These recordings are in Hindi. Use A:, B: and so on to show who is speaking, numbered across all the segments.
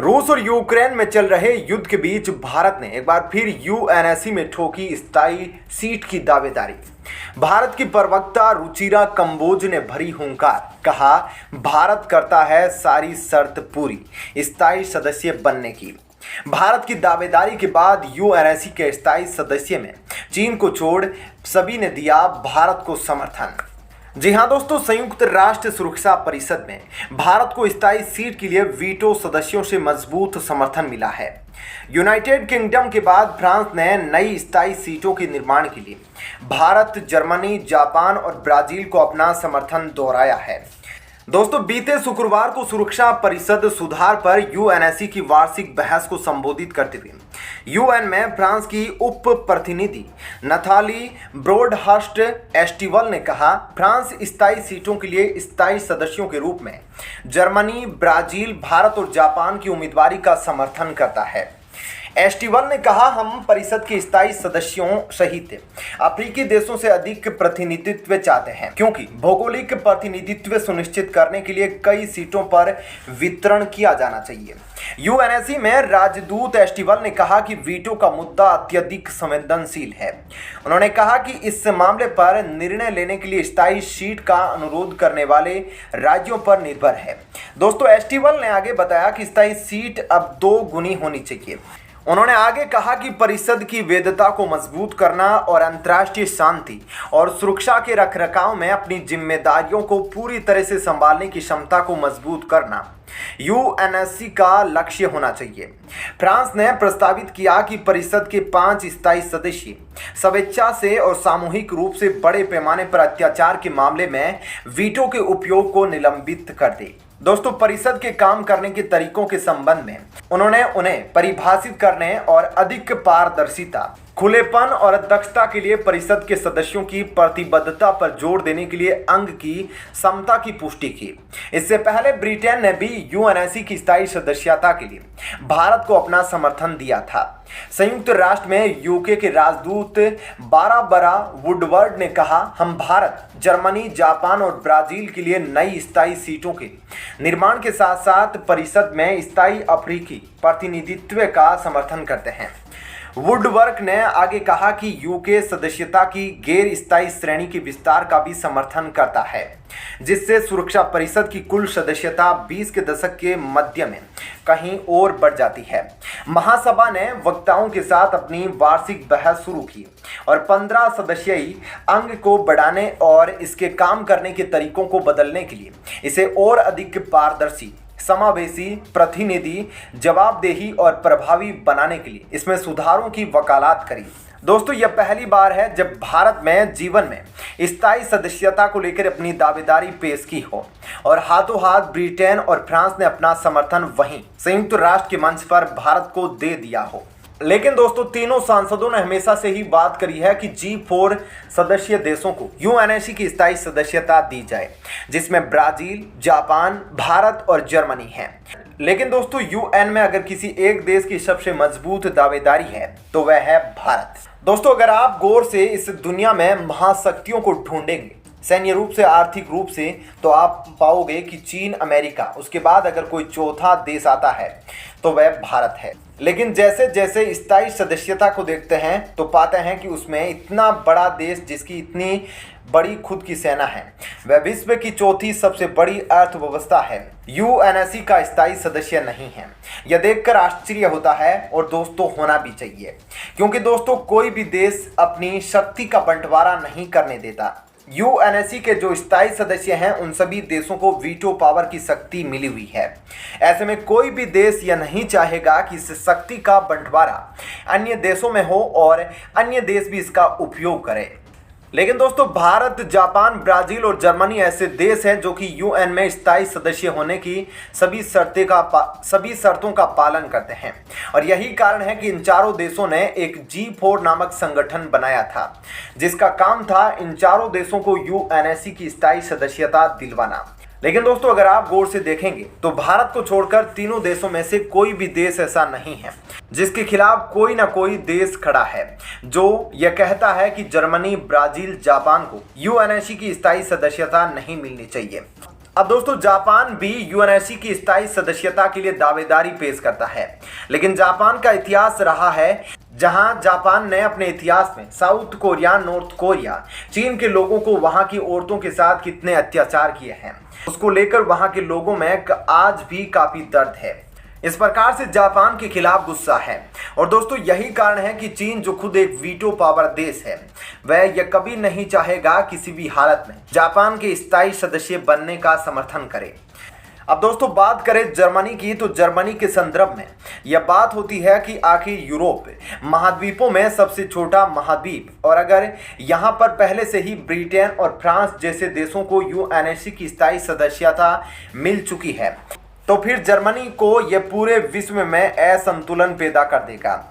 A: रूस और यूक्रेन में चल रहे युद्ध के बीच भारत ने एक बार फिर यूएनएससी में ठोकी स्थायी सीट की दावेदारी। भारत की प्रवक्ता रुचिरा कंबोज ने भरी हुंकार, कहा भारत करता है सारी शर्त पूरी स्थायी सदस्य बनने की। भारत की दावेदारी के बाद यूएनएससी के स्थायी सदस्य में चीन को छोड़ सभी ने दिया भारत को समर्थन। जी हां दोस्तों, संयुक्त राष्ट्र सुरक्षा परिषद में भारत को स्थायी सीट के लिए वीटो सदस्यों से मजबूत समर्थन मिला है। यूनाइटेड किंगडम के बाद फ्रांस ने नई स्थायी सीटों के निर्माण के लिए भारत, जर्मनी, जापान और ब्राजील को अपना समर्थन दोहराया है। दोस्तों, बीते शुक्रवार को सुरक्षा परिषद सुधार पर यूएनएससी की वार्षिक बहस को संबोधित करते हुए यूएन में फ्रांस की उप प्रतिनिधि नथाली ब्रोडहर्स्ट एस्टिवल ने कहा, फ्रांस स्थायी सीटों के लिए स्थायी सदस्यों के रूप में जर्मनी, ब्राजील, भारत और जापान की उम्मीदवारी का समर्थन करता है। एस्टिवल ने कहा, हम परिषद के स्थायी सदस्यों सहित अफ्रीकी देशों से अधिक प्रतिनिधित्व चाहते हैं, क्योंकि भौगोलिक प्रतिनिधित्व सुनिश्चित करने के लिए कई सीटों पर वितरण किया जाना चाहिए। यूएनएससी में राजदूत एस्टिवल ने कहा कि वीटो का मुद्दा अत्यधिक संवेदनशील है। उन्होंने कहा कि इस मामले पर निर्णय लेने के लिए स्थायी सीट का अनुरोध करने वाले राज्यों पर निर्भर है। दोस्तों, एस्टिवल ने आगे बताया कि स्थायी सीट अब 2 गुनी होनी चाहिए। उन्होंने आगे कहा कि परिषद की वैधता को मजबूत करना और अंतर्राष्ट्रीय शांति और सुरक्षा के रखरखाव में अपनी जिम्मेदारियों को पूरी तरह से संभालने की क्षमता को मजबूत करना यूएनएससी का लक्ष्य होना चाहिए। फ्रांस ने प्रस्तावित किया कि परिषद के 5 स्थायी सदस्य स्वेच्छा से और सामूहिक रूप से बड़े पैमाने पर अत्याचार के मामले में वीटो के उपयोग को निलंबित कर दे। दोस्तों, परिषद के काम करने के तरीकों के संबंध में उन्होंने उन्हें परिभाषित करने और अधिक पारदर्शिता, खुलेपन और दक्षता के लिए परिषद के सदस्यों की प्रतिबद्धता पर जोर देने के लिए अंग की समता की पुष्टि की। इससे पहले ब्रिटेन ने भी यूएनएससी की स्थायी सदस्यता के लिए भारत को अपना समर्थन दिया था। संयुक्त राष्ट्र में यूके के राजदूत बारबरा वुडवर्ड ने कहा, हम भारत, जर्मनी, जापान और ब्राजील के लिए नई स्थायी सीटों के निर्माण के साथ साथ परिषद में स्थायी अफ्रीकी प्रतिनिधित्व का समर्थन करते हैं। वुडवर्क ने आगे कहा कि यूके सदस्यता की गैर स्थायी श्रेणी के विस्तार का भी समर्थन करता है, जिससे सुरक्षा परिषद की कुल सदस्यता 20 के दशक के मध्य में कहीं और बढ़ जाती है। महासभा ने वक्ताओं के साथ अपनी वार्षिक बहस शुरू की और 15 सदस्यीय अंग को बढ़ाने और इसके काम करने के तरीकों को बदलने के लिए इसे और अधिक पारदर्शी, समावेशी, प्रतिनिधि, जवाबदेही और प्रभावी बनाने के लिए इसमें सुधारों की वकालत करी। दोस्तों, यह पहली बार है जब भारत में जीवन में स्थायी सदस्यता को लेकर अपनी दावेदारी पेश की हो और हाथों हाथ ब्रिटेन और फ्रांस ने अपना समर्थन वहीं संयुक्त राष्ट्र के मंच पर भारत को दे दिया हो। लेकिन दोस्तों, तीनों सांसदों ने हमेशा से ही बात करी है कि G4 सदस्य देशों को यूएनएससी की स्थायी सदस्यता दी जाए, जिसमें ब्राजील, जापान, भारत और जर्मनी हैं। लेकिन दोस्तों, यूएन में अगर किसी एक देश की सबसे मजबूत दावेदारी है तो वह है भारत। दोस्तों, अगर आप गौर से इस दुनिया में महाशक्तियों को ढूंढेंगे, सैन्य रूप से, आर्थिक रूप से, तो आप पाओगे कि चीन, अमेरिका, उसके बाद अगर कोई चौथा देश आता है तो वह भारत है। लेकिन जैसे जैसे स्थायी सदस्यता को देखते हैं तो पाते हैं कि उसमें इतना बड़ा देश जिसकी इतनी बड़ी खुद की सेना है, वह विश्व की चौथी सबसे बड़ी अर्थव्यवस्था है, यूएनएससी का स्थायी सदस्य नहीं है। यह देखकर आश्चर्य होता है और दोस्तों होना भी चाहिए, क्योंकि दोस्तों कोई भी देश अपनी शक्ति का बंटवारा नहीं करने देता। यूएनएससी के जो स्थायी सदस्य हैं उन सभी देशों को वीटो पावर की शक्ति मिली हुई है। ऐसे में कोई भी देश यह नहीं चाहेगा कि इस शक्ति का बंटवारा अन्य देशों में हो और अन्य देश भी इसका उपयोग करें। लेकिन दोस्तों, भारत, जापान, ब्राजील और जर्मनी ऐसे देश हैं जो कि यूएन में स्थायी सदस्य होने की सभी शर्तों का पालन करते हैं और यही कारण है कि इन चारों देशों ने एक G4 नामक संगठन बनाया था, जिसका काम था इन चारों देशों को यूएनएससी की स्थायी सदस्यता दिलवाना। लेकिन दोस्तों, अगर आप गौर से देखेंगे तो भारत को छोड़कर तीनों देशों में से कोई भी देश ऐसा नहीं है जिसके खिलाफ कोई ना कोई देश खड़ा है जो यह कहता है कि जर्मनी, ब्राजील, जापान को यूएनएससी की स्थायी सदस्यता नहीं मिलनी चाहिए। अब दोस्तों जापान भी यूएनएससी की स्थायी सदस्यता के लिए दावेदारी पेश करता है, लेकिन जापान का इतिहास रहा है जहां जापान ने अपने इतिहास में साउथ कोरिया, नॉर्थ कोरिया, चीन के लोगों को वहां की औरतों के साथ कितने अत्याचार किए हैं उसको लेकर वहां के लोगों में आज भी काफी दर्द है। इस प्रकार से जापान के खिलाफ गुस्सा है। और दोस्तों यही कारण है कि चीन जो खुद एक वीटो पावर देश है, वह यह कभी नहीं चाहेगा किसी भी हालत में जापान के स्थायी सदस्य बनने का समर्थन करे। अब दोस्तों बात करें जर्मनी की, तो जर्मनी के संदर्भ में यह बात होती है कि आखिर यूरोप महाद्वीपों में सबसे छोटा महाद्वीप, और अगर यहाँ पर पहले से ही ब्रिटेन और फ्रांस जैसे देशों को यूएनएससी की स्थायी सदस्यता मिल चुकी है, तो फिर जर्मनी को यह पूरे विश्व में असंतुलन पैदा कर देगा।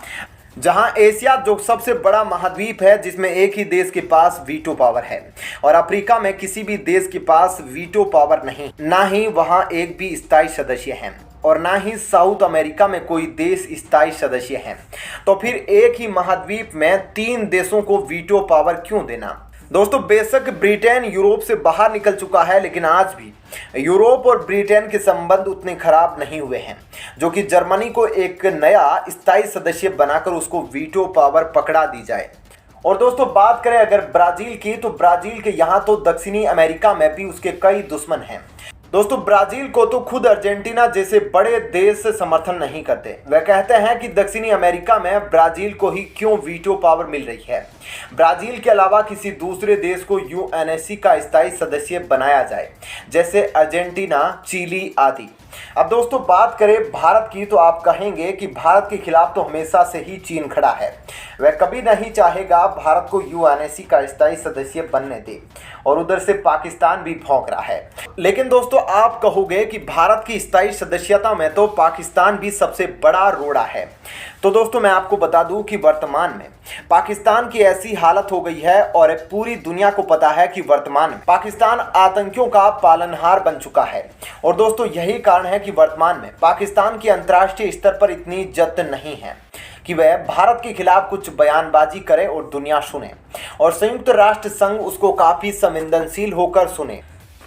A: जहां एशिया जो सबसे बड़ा महाद्वीप है, जिसमें एक ही देश के पास वीटो पावर है, और अफ्रीका में किसी भी देश के पास वीटो पावर नहीं, ना ही वहां एक भी स्थायी सदस्य है, और ना ही साउथ अमेरिका में कोई देश स्थायी सदस्य है, तो फिर एक ही महाद्वीप में 3 देशों को वीटो पावर क्यों देना। दोस्तों बेशक ब्रिटेन यूरोप से बाहर निकल चुका है, लेकिन आज भी यूरोप और ब्रिटेन के संबंध उतने खराब नहीं हुए हैं जो कि जर्मनी को एक नया स्थायी सदस्य बनाकर उसको वीटो पावर पकड़ा दी जाए। और दोस्तों बात करें अगर ब्राजील की, तो ब्राजील के यहाँ तो दक्षिणी अमेरिका में भी उसके कई दुश्मन हैं। दोस्तों ब्राजील को तो खुद अर्जेंटीना जैसे बड़े देश समर्थन नहीं करते। वह कहते हैं कि दक्षिणी अमेरिका में ब्राजील को ही क्यों वीटो पावर मिल रही है, ब्राजील के अलावा किसी दूसरे देश को यूएनएससी का स्थायी सदस्य बनाया जाए, जैसे अर्जेंटीना, चिली आदि। अब दोस्तों बात करें भारत की, तो आप कहेंगे कि भारत के खिलाफ तो हमेशा से ही चीन खड़ा है, वह कभी नहीं चाहेगा भारत को यूएनएससी का स्थायी सदस्य बनने दे, और उधर से पाकिस्तान भी भौंक रहा है। लेकिन दोस्तों आप कहोगे कि भारत की स्थायी सदस्यता में तो पाकिस्तान भी सबसे बड़ा रोड़ा है। तो दोस्तों मैं आपको बता दूं कि वर्तमान में पाकिस्तान की ऐसी हालत हो गई है, और पूरी दुनिया को पता है कि वर्तमान में पाकिस्तान आतंकियों का पालनहार बन चुका है। और दोस्तों यही कारण है कि वर्तमान में पाकिस्तान की अंतर्राष्ट्रीय स्तर पर इतनी इज्जत नहीं है कि वह भारत के खिलाफ कुछ बयानबाजी करे और दुनिया सुने, और संयुक्त राष्ट्र संघ उसको काफी संवेदनशील होकर सुने।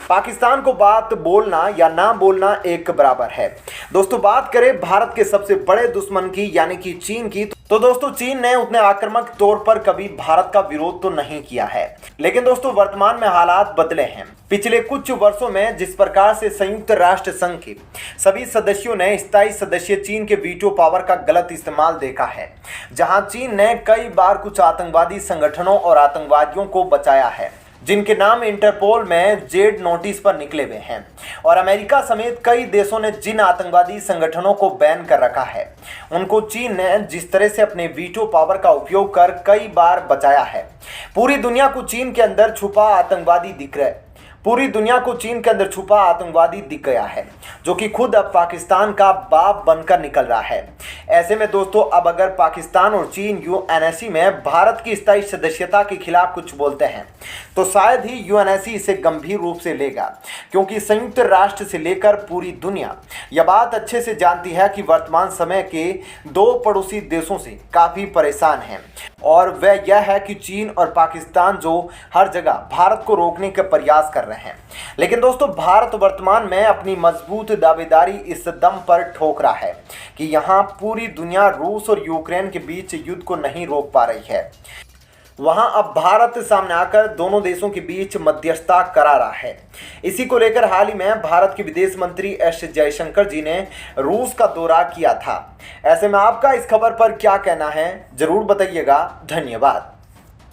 A: पाकिस्तान को बात बोलना या ना बोलना एक बराबर है। दोस्तों बात करें भारत के सबसे बड़े दुश्मन की यानी कि चीन की, तो दोस्तों चीन ने उतने आक्रामक तौर पर कभी भारत का विरोध तो नहीं किया है, लेकिन दोस्तों वर्तमान में हालात बदले हैं। पिछले कुछ वर्षों में जिस प्रकार से संयुक्त राष्ट्र संघ के सभी सदस्यों ने स्थायी सदस्य चीन के वीटो पावर का गलत इस्तेमाल देखा है, जहां चीन ने कई बार कुछ आतंकवादी संगठनों और आतंकवादियों को बचाया है, जिनके नाम इंटरपोल में जेड नोटिस पर निकले हुए हैं, और अमेरिका समेत कई देशों ने जिन आतंकवादी संगठनों को बैन कर रखा है, उनको चीन ने जिस तरह से अपने वीटो पावर का उपयोग कर कई बार बचाया है। पूरी दुनिया को चीन के अंदर छुपा आतंकवादी दिख रहा है, पूरी दुनिया को चीन के अंदर छुपा आतंकवादी दिख गया है, जो कि खुद अब पाकिस्तान का बाप बनकर निकल रहा है। ऐसे में दोस्तों अब अगर पाकिस्तान और चीन यूएनएससी में भारत की स्थायी सदस्यता के खिलाफ कुछ बोलते हैं, तो शायद ही यूएनएससी इसे गंभीर रूप से लेगा, क्योंकि संयुक्त राष्ट्र से लेकर पूरी दुनिया यह बात अच्छे से जानती है कि वर्तमान समय के 2 पड़ोसी देशों से काफ़ी परेशान हैं, और वह यह है कि चीन और पाकिस्तान जो हर जगह भारत को रोकने का प्रयास कर रहे हैं। लेकिन दोस्तों भारत वर्तमान में अपनी मजबूत दावेदारी इस दम पर ठोक रहा है कि यहाँ पूरी दुनिया रूस और यूक्रेन के बीच युद्ध को नहीं रोक पा रही है। वहां अब भारत सामने आकर दोनों देशों के बीच मध्यस्थता करा रहा है। इसी को लेकर हाल ही में भारत के विदेश मंत्री एस जयशंकर जी ने रूस का दौरा किया था। ऐसे में आपका इस खबर पर क्या कहना है, जरूर बताइएगा। धन्यवाद।